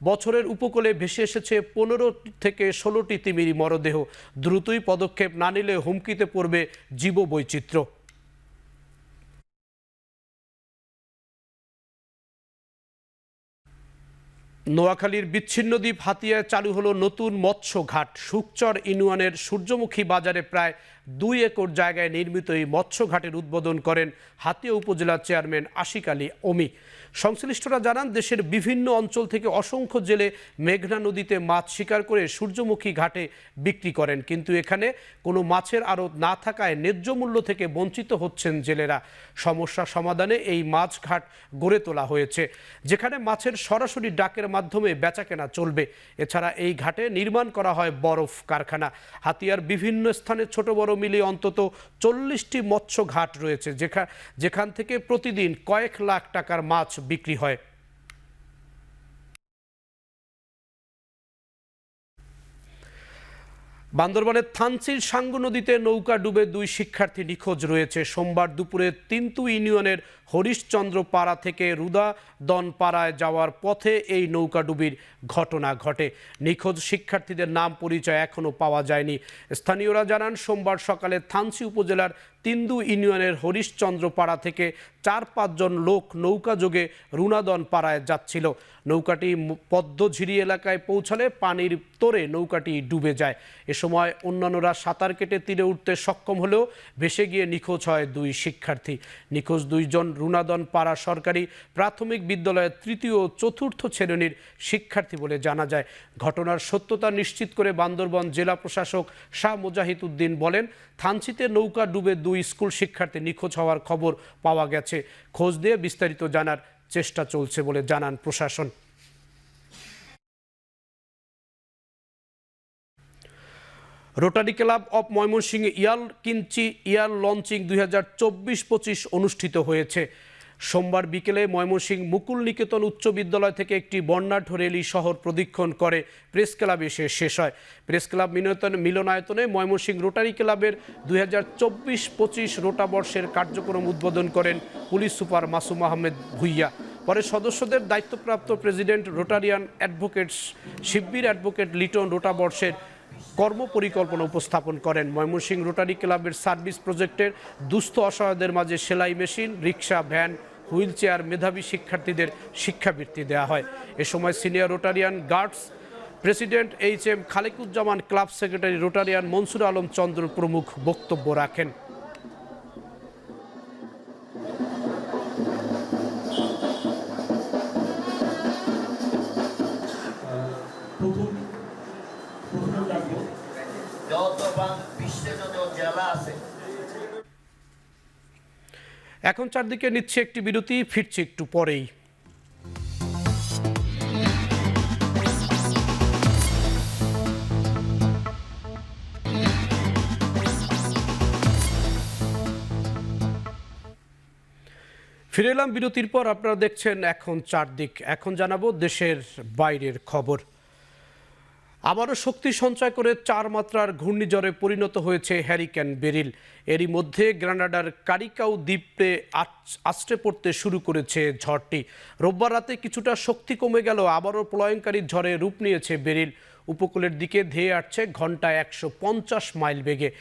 বছরের উপকূলে ভেসে এসেছে 15 থেকে 16টি তিমির মরদেহ। দ্রুতই পদক্ষেপ না নিলে হুমকিতে পড়বে জীববৈচিত্র্য। নোয়াখালীর বিচ্ছিন্ন দ্বীপ হাতিয়ায় চালু হলো নতুন মৎস্য ঘাট। শুকচর ইউনিয়নের সূর্যমুখী বাজারে প্রায় 2 একর জায়গায় নির্মিত এই মৎস্য ঘাটের উদ্বোধন করেন হাতিয়া উপজেলার চেয়ারম্যান আশিক আলী অমি। সংশ্লিষ্টরা জানান, দেশের বিভিন্ন অঞ্চল থেকে অসংখ্য জেলে মেঘনা নদীতে মাছ শিকার করে সূর্যমুখী ঘাটে বিক্রি করেন, কিন্তু এখানে কোনো মাছের আড়ত না থাকায় ন্যায্য মূল্য থেকে বঞ্চিত হচ্ছেন জেলেরা। সমস্যা সমাধানে এই মাছ ঘাট গড়ে তোলা হয়েছে, যেখানে মাছের সরাসরি ডাকের মাধ্যমে বেচাকেনা চলবে। এছাড়া এই ঘাটে নির্মাণ করা হয় বরফ কারখানা। হাতিয়ার বিভিন্ন স্থানে ছোট বড় মিলিয়ে অন্তত 40টি মৎস্য ঘাট রয়েছে, যেখান থেকে প্রতিদিন কয়েক লাখ টাকার মাছ বিক্রি হয়। বান্দরবানের থানচির সাঙ্গু নদীতে নৌকা ডুবে 2 শিক্ষার্থী নিখোঁজ রয়েছে। সোমবার দুপুরে তিন্তু ইউনিয়নের হরিশচন্দ্র পাড়া থেকে রুদাদন পাড়ায় যাওয়ার পথে এই নৌকাডুবির ঘটনা ঘটে। নিখোঁজ শিক্ষার্থীদের নাম পরিচয় এখনও পাওয়া যায়নি। স্থানীয়রা জানান, সোমবার সকালে থানচি উপজেলার তিন্দু ইউনিয়নের হরিশচন্দ্র পাড়া থেকে 4-5 জন লোক নৌকাযোগে রুনাদন পাড়ায় যাচ্ছিল। নৌকাটি পদ্মঝিরি এলাকায় পৌঁছালে পানির তোরে নৌকাটি ডুবে যায়। এ সময় অন্যান্যরা সাঁতার কেটে তীরে উঠতে সক্ষম হলেও ভেসে গিয়ে নিখোঁজ হয় 2 শিক্ষার্থী। নিখোঁজ 2 জন রুনাদন পাড়া সরকারি প্রাথমিক বিদ্যালয়ের 3য় ও 4র্থ শ্রেণীর শিক্ষার্থী বলে জানা যায়। ঘটনার সত্যতা নিশ্চিত করে বান্দরবান জেলা প্রশাসক শাহ মুজাহিদ উদ্দিন বলেন, থানচিতে নৌকা ডুবে 2 স্কুল শিক্ষার্থী নিখোঁজ হওয়ার খবর পাওয়া গেছে। খোঁজ নিয়ে বিস্তারিত জানার চেষ্টা চলছে বলে জানান প্রশাসন। রোটারি ক্লাব অব ময়মনসিংহে ইয়ার লঞ্চিং 2024-25 অনুষ্ঠিত হয়েছে। সোমবার বিকেলে ময়মনসিংহ মুকুল নিকেতন উচ্চ বিদ্যালয় থেকে একটি বর্ণাঢ্য র্যালি শহর প্রদক্ষিণ করে প্রেস ক্লাবে এসে শেষ হয়। প্রেস ক্লাব মিলনায়তনে ময়মনসিংহ রোটারি ক্লাবের 2024-25 রোটা বর্ষের কার্যক্রম উদ্বোধন করেন পুলিশ সুপার মাসুম আহমেদ ভুইয়া। পরে সদস্যদের দায়িত্বপ্রাপ্ত president Rotarian advocates Shibbir advocate Liton rota বর্ষের কর্মপরিকল্পনা উপস্থাপন করেন। ময়মনসিংহ রোটারি ক্লাবের সার্ভিস প্রজেক্টের দুস্থ অসহায়দের মাঝে সেলাই মেশিন, রিক্সা, ভ্যান, হুইল চেয়ার, মেধাবী শিক্ষার্থীদের শিক্ষাবৃত্তি দেওয়া হয়। এ সময় সিনিয়র রোটারিয়ান গার্ডস president HM Khalequzzaman, club secretary Rotarian Mansur Alam Chandra প্রমুখ বক্তব্য রাখেন। এখন চারদিকে নিচ্ছে একটি বিরতি, ফিরছি একটু পরেই। ফিরে এলাম বিরতির পর। আপনারা দেখছেন এখন চারদিক। এখন জানাবো দেশের বাইরের খবর। আবারও শক্তি সঞ্চয় করে 4 মাত্রার ঘূর্ণিঝড়ে পরিণত হয়েছে হ্যারিকেন বেরিল। এরই মধ্যে গ্রানাডার কারিকাউ দ্বীপে আছড়ে পড়তে শুরু করেছে ঝড়টি। রোববার রাতে কিছুটা শক্তি কমে গেল, আবারও প্রলয়ঙ্কারী ঝড়ে রূপ নিয়েছে বেরিল। উপকূলের দিকে ধেয়ে আসছে ঘন্টায় 150 মাইল বেগে।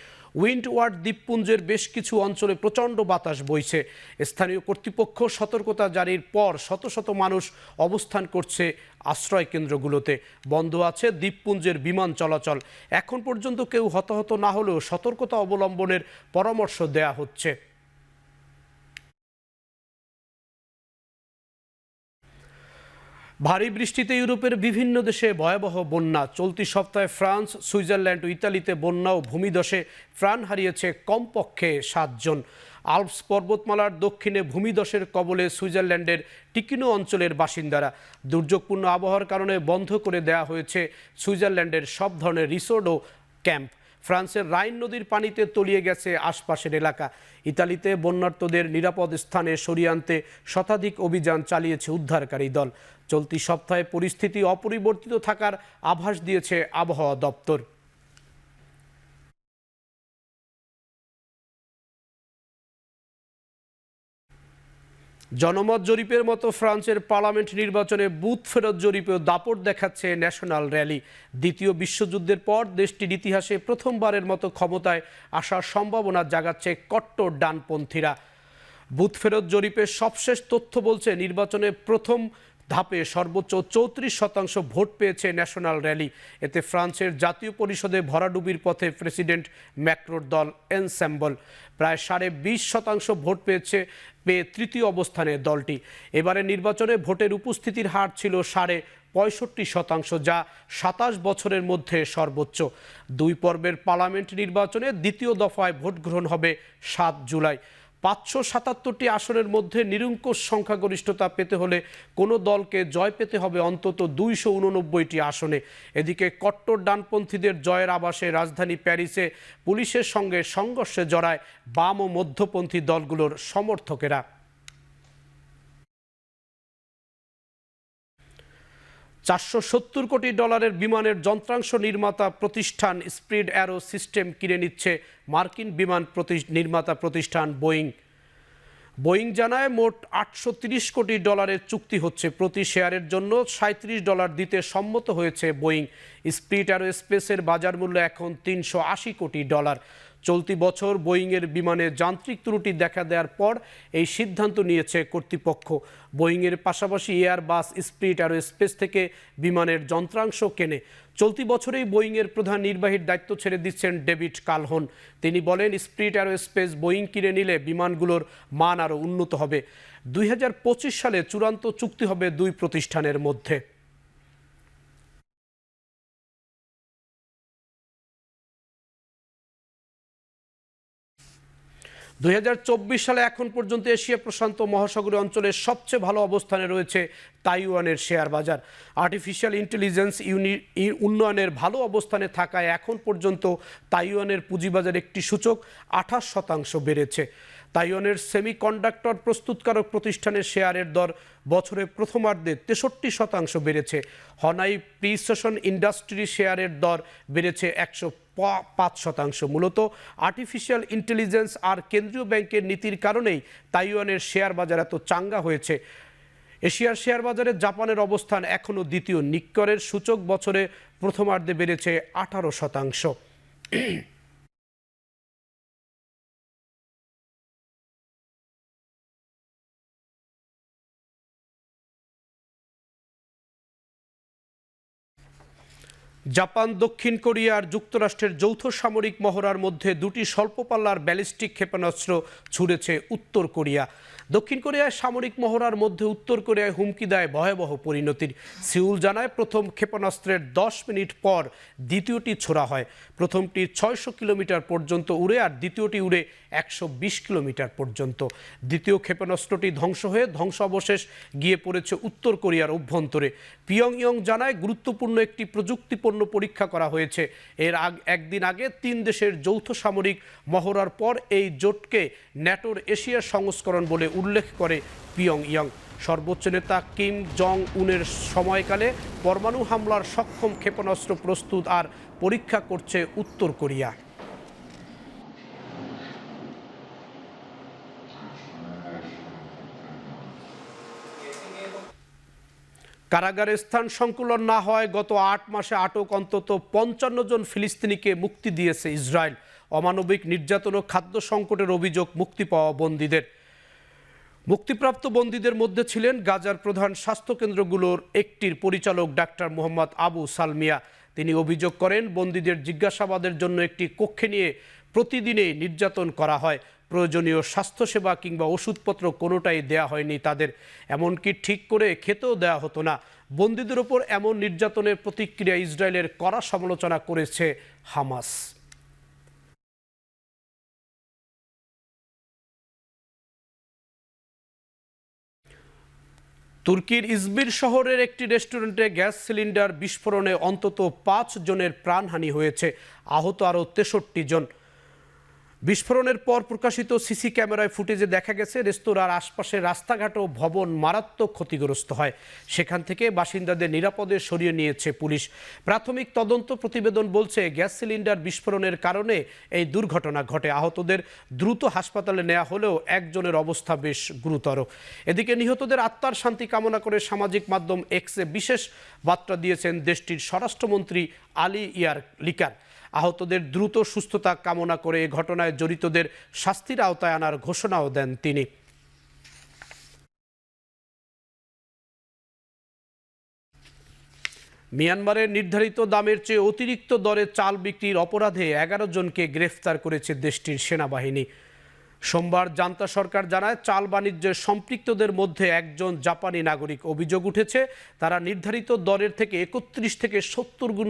উইন্ডওয়ার্ড দ্বীপপুঞ্জের বেশ কিছু অঞ্চলে প্রচণ্ড বাতাস বইছে। স্থানীয় কর্তৃপক্ষ সতর্কতা জারির পর শত শত মানুষ অবস্থান করছে আশ্রয় কেন্দ্রগুলোতে। বন্ধ আছে দ্বীপপুঞ্জের বিমান চলাচল। এখন পর্যন্ত কেউ হতাহত না হলেও সতর্কতা অবলম্বনের পরামর্শ দেয়া হচ্ছে। ভারী বৃষ্টিতে ইউরোপের বিভিন্ন দেশে ভয়াবহ বন্যা। চলতি সপ্তাহে ফ্রান্স, সুইজারল্যান্ড ও ইতালিতে বন্যা ও ভূমিধসে প্রাণ হারিয়েছে কমপক্ষে 7 জন। আল্পস পর্বতমালার দক্ষিণে ভূমিধসের কবলে সুইজারল্যান্ডের টিকিনো অঞ্চলের বাসিন্দারা। দুর্যোগপূর্ণ আবহাওয়ার কারণে বন্ধ করে দেওয়া হয়েছে সুইজারল্যান্ডের সব ধরনের রিসোর্ট ও ক্যাম্প। ফ্রান্সের রাইন নদীর পানিতে তলিয়ে গেছে আশপাশের এলাকা। ইতালিতে বন্যার্তদের নিরাপদ স্থানে সরিয়ে আনতে শতাধিক অভিযান চালিয়েছে উদ্ধারকারী দল। চলতি সপ্তাহে পরিস্থিতি অপরিবর্তিত থাকার আভাস দিয়েছে আবহাওয়া দপ্তর। জনমত জরিপের মতো ফ্রান্সের পার্লামেন্ট নির্বাচনে বুথ ফেরত জরিপেও দাপট দেখাচ্ছে ন্যাশনাল র্যালি। দ্বিতীয় বিশ্বযুদ্ধের পর দেশটির ইতিহাসে প্রথমবারের মতো ক্ষমতায় আসার সম্ভাবনা জাগাচ্ছে কট্টর ডানপন্থীরা। বুথ ফেরত জরিপের সবশেষ তথ্য বলছে নির্বাচনে প্রথম ধাপে সর্বোচ্চ 34% ভোট পেয়েছে ন্যাশনাল র্যালি। এতে ফ্রান্সের জাতীয় পরিষদে ভরাডুবির পথে প্রেসিডেন্ট ম্যাক্রোর দল এনসেম্বল। প্রায় 20.5% ভোট পেয়ে তৃতীয় অবস্থানে দলটি। এবারে নির্বাচনে ভোটের উপস্থিতির হার ছিল 65.5%, যা 27 বছরের মধ্যে সর্বোচ্চ। 2 পর্বের পার্লামেন্ট নির্বাচনে দ্বিতীয় দফায় ভোট গ্রহণ হবে 7 জুলাই। 577টি আসনের মধ্যে নিরঙ্কুশ সংখ্যাগরিষ্ঠতা পেতে হলে কোনো দলকে জয় পেতে হবে অন্তত 289টি আসনে। এদিকে কট্টর ডানপন্থীদের জয়ের আভাসে রাজধানী প্যারিসে পুলিশের সঙ্গে সংঘর্ষে জড়ায় বাম ও মধ্যপন্থী দলগুলোর সমর্থকেরা। $470 কোটি বিমানের যন্ত্রাংশ নির্মাতা প্রতিষ্ঠান স্পিড অ্যারো সিস্টেম কিনে নিচ্ছে মার্কিন বিমান নির্মাতা প্রতিষ্ঠান বোয়িং। বোয়িং জানায় মোট $830 কোটি চুক্তি হচ্ছে। প্রতি শেয়ারের জন্য $37 দিতে সম্মত হয়েছে বোয়িং। স্পিড অ্যারো স্পেসের বাজার মূল্য এখন $380 কোটি। চলতি বছর বোয়িংয়ের বিমানে যান্ত্রিক ত্রুটি দেখা দেওয়ার পর এই সিদ্ধান্ত নিয়েছে কর্তৃপক্ষ। বোয়িংয়ের পাশাপাশি এয়ারবাস স্পিড অ্যারো স্পেস থেকে বিমানের যন্ত্রাংশ কেনে। চলতি বছরেই বোয়িংয়ের প্রধান নির্বাহীর দায়িত্ব ছেড়ে দিচ্ছেন ডেভিড কালহন। তিনি বলেন, স্পিড অ্যারো স্পেস বোয়িং কিনে নিলে বিমানগুলোর মান আরও উন্নত হবে। 2025 সালে চূড়ান্ত চুক্তি হবে 2 প্রতিষ্ঠানের মধ্যে। 2024 সালে এখন পর্যন্ত এশিয়া প্রশান্ত মহাসাগরীয় অঞ্চলের সবচেয়ে ভালো অবস্থানে রয়েছে তাইওয়ানের শেয়ার বাজার। আর্টিফিশিয়াল ইন্টেলিজেন্স উন্নয়নের ভালো অবস্থানে থাকায় এখন পর্যন্ত তাইওয়ানের পুঁজিবাজার একটি সূচক 28% বেড়েছে। তাইওয়ানের সেমিকন্ডাক্টর প্রস্তুতকারক প্রতিষ্ঠানের শেয়ারের দর বছরের প্রথমার্ধে 63% বেড়েছে। হনাই প্রিসিশন ইন্ডাস্ট্রি শেয়ারের দর বেড়েছে 105%। মূলত আর্টিফিশিয়াল ইন্টেলিজেন্স আর কেন্দ্রীয় ব্যাংকের নীতির কারণেই তাইওয়ানের শেয়ার বাজার এত চাঙ্গা হয়েছে। এশিয়ার শেয়ার বাজারে জাপানের অবস্থান এখনও দ্বিতীয়। নিক্করের সূচক বছরে প্রথমার্ধে বেড়েছে 18%। জাপান, দক্ষিণ কোরিয়া আর যুক্তরাষ্ট্রের যৌথ সামরিক মহড়ার মধ্যে দুটি স্বল্পপাল্লার ব্যালিস্টিক ক্ষেপণাস্ত্র ছুড়েছে উত্তর কোরিয়া। দক্ষিণ কোরিয়ায় সামরিক মহড়ার মধ্যে উত্তর কোরিয়ায় হুমকি দেয় ভয়াবহ পরিণতির। সিউল জানায় প্রথম ক্ষেপণাস্ত্রের 10 মিনিট পর দ্বিতীয়টি ছোড়া হয়। প্রথমটি 600 কিলোমিটার পর্যন্ত উড়ে আর দ্বিতীয়টি উড়ে 120 কিলোমিটার পর্যন্ত। দ্বিতীয় ক্ষেপণাস্ত্রটি ধ্বংস হয়ে ধ্বংসাবশেষ গিয়ে পড়েছে উত্তর কোরিয়ার অভ্যন্তরে। পিয়ংইয়ং জানায় গুরুত্বপূর্ণ একটি প্রযুক্তিপূর্ণ পরীক্ষা করা হয়েছে। এর একদিন আগে 3 দেশের যৌথ সামরিক মহড়ার পর এই জোটকে ন্যাটোর এশিয়ার সংস্করণ বলে উল্লেখ করে পিয়ংইয়ং। সর্বোচ্চ নেতা কিম জং উনের সময়কালে পরমাণু হামলার সক্ষম ক্ষেপণাস্ত্র প্রস্তুত আর পরীক্ষা করছে উত্তর কোরিয়া। কারাগারে স্থান সংকুলন না হয় গত 8 মাসে আটক অন্তত 55 জন ফিলিস্তিনিকে মুক্তি দিয়েছে ইসরায়েল। অমানবিক নির্যাতন ও খাদ্য সংকটের অভিযোগ মুক্তি পাওয়া বন্দীদের। মুক্তিপ্রাপ্ত বন্দীদের মধ্যে ছিলেন গাজার প্রধান স্বাস্থ্যকেন্দ্রগুলোর একটির পরিচালক ডাক্তার মোহাম্মদ আবু সালমিয়া। তিনি অভিযোগ করেন বন্দীদের জিজ্ঞাসাবাদের জন্য একটি কক্ষে নিয়ে প্রতিদিনই নির্যাতন করা হয়। প্রয়োজনীয় স্বাস্থ্যসেবা কিংবা ওষুধপত্র কোনোটাই দেয়া হয়নি তাদের, এমনকি ঠিক করে খেতেও দেয়া হতো না। বন্দীদের ওপর এমন নির্যাতনের প্রতিক্রিয়া ইসরায়েলের কড়া সমালোচনা করেছে হামাস। তুর্কির ইজমির শহরের একটি রেস্টুরেন্টে গ্যাস সিলিন্ডার বিস্ফোরণে অন্তত 5 জনের প্রাণহানি হয়েছে, আহত আরও 63 জন। বিস্ফোরণের পর প্রকাশিত সিসি ক্যামেরায় ফুটেজে দেখা গেছে রেস্তোরাঁর আশপাশের রাস্তাঘাট ও ভবন মারাত্মক ক্ষতিগ্রস্ত হয়। সেখান থেকে বাসিন্দাদের নিরাপদে সরিয়ে নিয়েছে পুলিশ। প্রাথমিক তদন্ত প্রতিবেদন বলছে গ্যাস সিলিন্ডার বিস্ফোরণের কারণে এই দুর্ঘটনা ঘটে। আহতদের দ্রুত হাসপাতালে নেওয়া হলেও একজনের অবস্থা বেশ গুরুতর। এদিকে নিহতদের আত্মার শান্তি কামনা করে সামাজিক মাধ্যম এক্সে বিশেষ বার্তা দিয়েছেন দেশটির স্বরাষ্ট্রমন্ত্রী আলী ইয়ার লিকার। আহতদের দ্রুত সুস্থতা কামনা করে এ ঘটনায় জড়িতদের শাস্তির আওতায় আনার ঘোষণাও দেন তিনি। মিয়ানমারের নির্ধারিত দামের চেয়ে অতিরিক্ত দরে চাল বিক্রির অপরাধে 11 জনকে গ্রেফতার করেছে দেশটির সেনাবাহিনী। সোমবার জান্তা সরকার জানায় চাল বাণিজ্যে সম্পৃক্তদের মধ্যে একজন জাপানি নাগরিক। অভিযোগ উঠেছে তারা নির্ধারিত দরের থেকে 31 থেকে 70 গুণ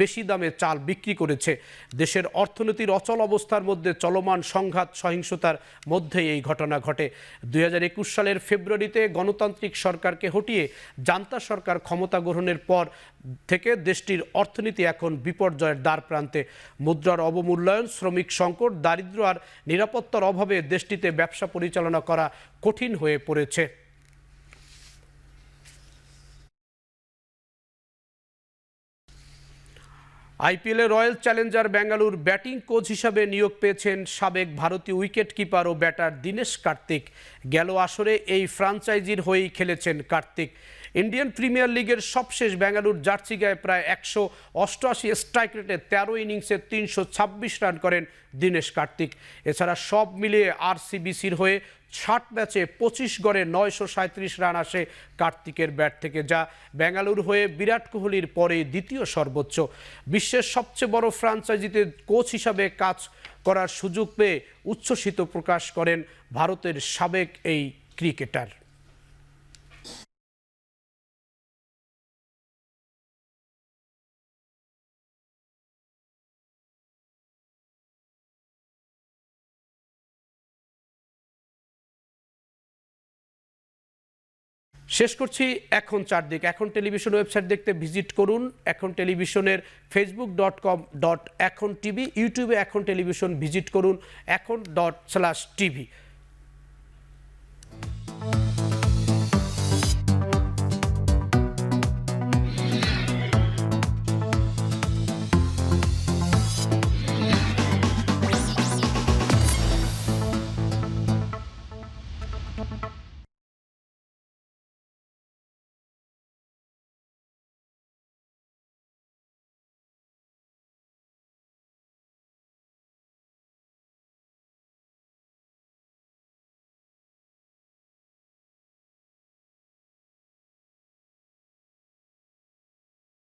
বেশি দামে চাল বিক্রি করেছে। দেশের অর্থনীতির অচল অবস্থার মধ্যে চলমান সংঘাত সহিংসতার মধ্যেই এই ঘটনা ঘটে। 2021 সালের ফেব্রুয়ারিতে গণতান্ত্রিক সরকারকে হটিয়ে জান্তা সরকার ক্ষমতা গ্রহণের পর থেকে দেশটির অর্থনীতি এখন বিপর্যয়ের দ্বার প্রান্তে। মুদ্রার অবমূল্যায়ন, শ্রমিক সংকট, দারিদ্র্য আর নিরাপত্তার অভাবে দেশটিতে ব্যবসা পরিচালনা করা কঠিন হয়ে পড়েছে। আইপিএলে royal Challenger Bangalore batting coach হিসাবে নিয়োগ পেয়েছেন সাবেক ভারতীয় উইকেট কিপার ও ব্যাটার দীনেশ কার্তিক। গেল আসরে এই ফ্রাঞ্চাইজির হয়েই খেলেছেন কার্তিক। ইন্ডিয়ান প্রিমিয়ার লিগের সবশেষ ব্যাঙ্গালুর জার্সি গায়ে প্রায় 188 স্ট্রাইক রেটে 13 ইনিংসে 326 রান করেন দীনেশ কার্তিক। এছাড়া সব মিলিয়ে আরসিবিসির হয়ে 60 ম্যাচে 25 গড়ে 937 রান আসে কার্তিকের ব্যাট থেকে, যা বেঙ্গালুর হয়ে বিরাট কোহলির পরে দ্বিতীয় সর্বোচ্চ। বিশ্বের সবচেয়ে বড় ফ্রাঞ্চাইজিতে কোচ হিসাবে কাজ করার সুযোগ পেয়ে উচ্ছ্বসিত প্রকাশ করেন ভারতের সাবেক এই ক্রিকেটার। শেষ করছি এখন চারদিক। এখন টেলিভিশন ওয়েবসাইট দেখতে ভিজিট করুন এখন টেলিভিশনের facebook.com/এখন টিভি, ইউটিউবে এখন টেলিভিশন ভিজিট করুন এখন./tv।